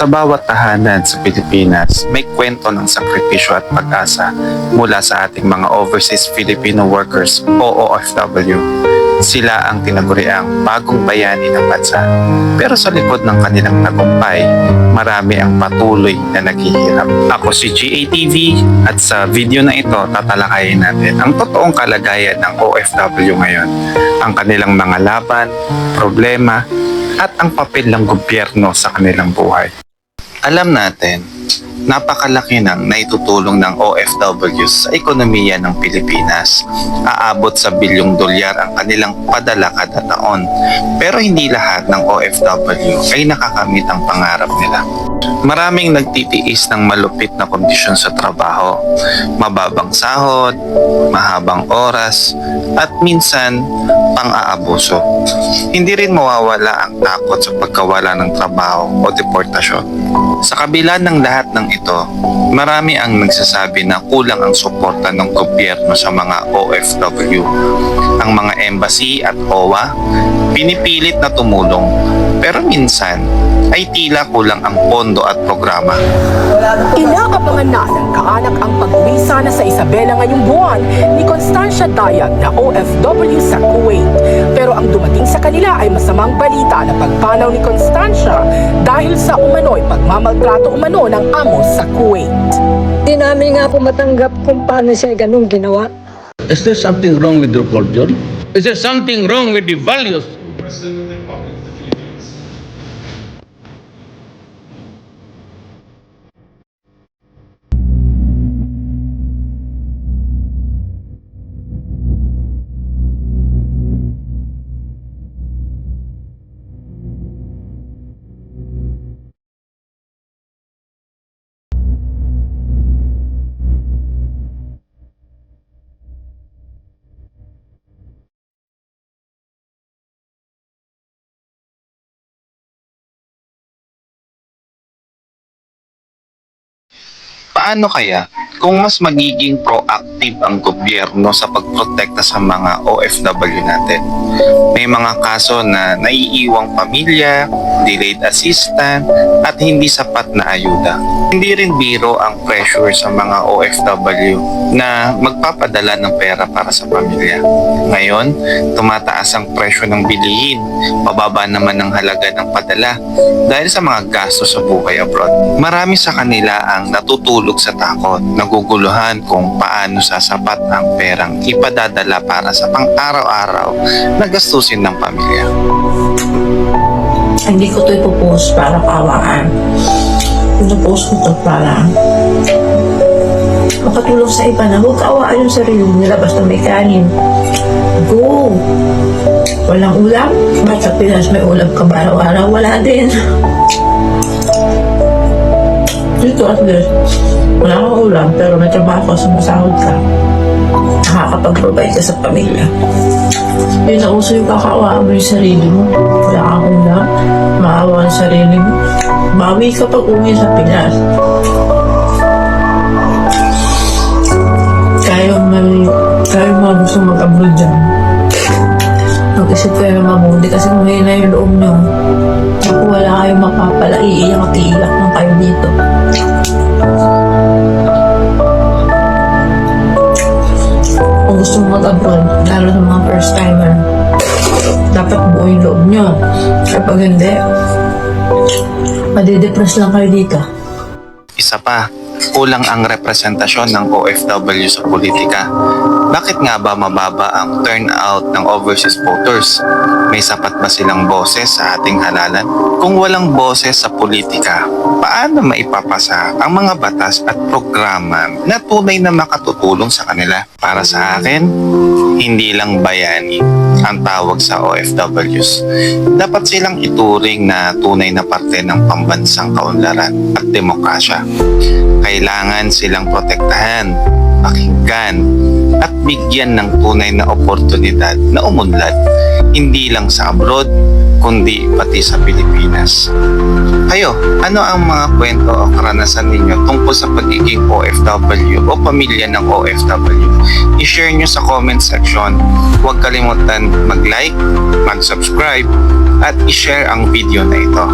Sa bawat tahanan sa Pilipinas, may kwento ng sakripisyo at pag-asa mula sa ating mga overseas Filipino workers o OFW. Sila ang tinaguriang bagong bayani ng bansa. Pero sa likod ng kanilang tagumpay, marami ang patuloy na naghihirap. Ako si GATV at sa video na ito tatalakayin natin ang totoong kalagayan ng OFW ngayon, ang kanilang mga laban, problema, at ang papel ng gobyerno sa kanilang buhay. Alam natin, napakalaki ng naitutulong ng OFWs sa ekonomiya ng Pilipinas. Aabot sa bilyong dolyar ang kanilang padala kada taon. Pero hindi lahat ng OFW ay nakakamit ang pangarap nila. Maraming nagtitiis ng malupit na kondisyon sa trabaho, mababang sahod, mahabang oras, at minsan pang-aabuso. Hindi rin mawawala ang takot sa pagkawala ng trabaho o deportasyon. Sa kabila ng lahat ng ito, marami ang nagsasabi na kulang ang suporta ng gobyerno sa mga OFW. Ang mga embassy at OWA, pinipilit na tumulong, pero minsan ay tila kulang ang pondo at programa. Inaabangan na ng kaanak ang pag-uwi sana sa Isabela ngayong buwan ni Constancia Dayag na OFW sa Kuwait. Pero ang dumating sa kanila ay masamang balita na pagpanaw ni Constancia dahil sa umano'y pagmamaltrato umano ng amo sa Kuwait. Hindi namin nga po matanggap kung paano siya ganun ginawa. Is there something wrong with your culture? Is there something wrong with the values? Paano kaya kung mas magiging proactive ang gobyerno sa pagprotekta sa mga OFW natin? May mga kaso na naiiwang pamilya, delayed assistance, at hindi sapat na ayuda. Hindi rin biro ang pressure sa mga OFW na magpapadala ng pera para sa pamilya. Ngayon, tumataas ang presyo ng bilihin, mababa naman ang halaga ng padala dahil sa mga gastos sa buhay abroad. Marami sa kanila ang natutulog sa takot, naguguluhan kung paano sasapat ang perang ipadadala para sa pang-araw-araw na gastusin ng pamilya. Hindi ko ito ipopost para kawaan. Ipopost ko ito para makatulong sa iba na huwag kaawaan yung sarili nila basta may kanin. Go! Walang ulam? Ba't sa Pinas may ulam ka ba araw-araw? Wala din. Dito at least, wala kang ulam pero may trabaho ka, sumasahod ka. Nakakapag-provide ka sa pamilya. Yun na uso yung kakaawaan mo yung sarili mo. Wala kang ulam, maawa ang sarili mo. Bawi ka pag uwi sa Pinas. Kaya mga gusto mag-abroad dyan. Mag-isip kayo ng mabuti kasi kung na yung loob nyo, kung wala kayong mapapala, iiyak at iiyak lang kayo dito. Kung gusto mo mag-abroad, lalo sa mga first timer, dapat buo yung loob nyo. Kapag hindi, madidepress lang kayo dito. Isa pa, kulang ang representasyon ng OFW sa politika. Bakit nga ba mababa ang turnout ng overseas voters? May sapat ba silang boses sa ating halalan? Kung walang boses sa politika, paano maipapasa ang mga batas at programa na tunay na makatutulong sa kanila? Para sa akin, hindi lang bayani ang tawag sa OFWs. Dapat silang ituring na tunay na parte ng pambansang kaunlaran at demokrasya. Kailangan silang protektahan, pakinggan, at bigyan ng tunay na oportunidad na umunlad, hindi lang sa abroad, kundi pati sa Pilipinas. Kayo, ano ang mga kwento o karanasan ninyo tungkol sa pagiging OFW o pamilya ng OFW? I-share nyo sa comment section. Huwag kalimutan mag-like, mag-subscribe, at i-share ang video na ito.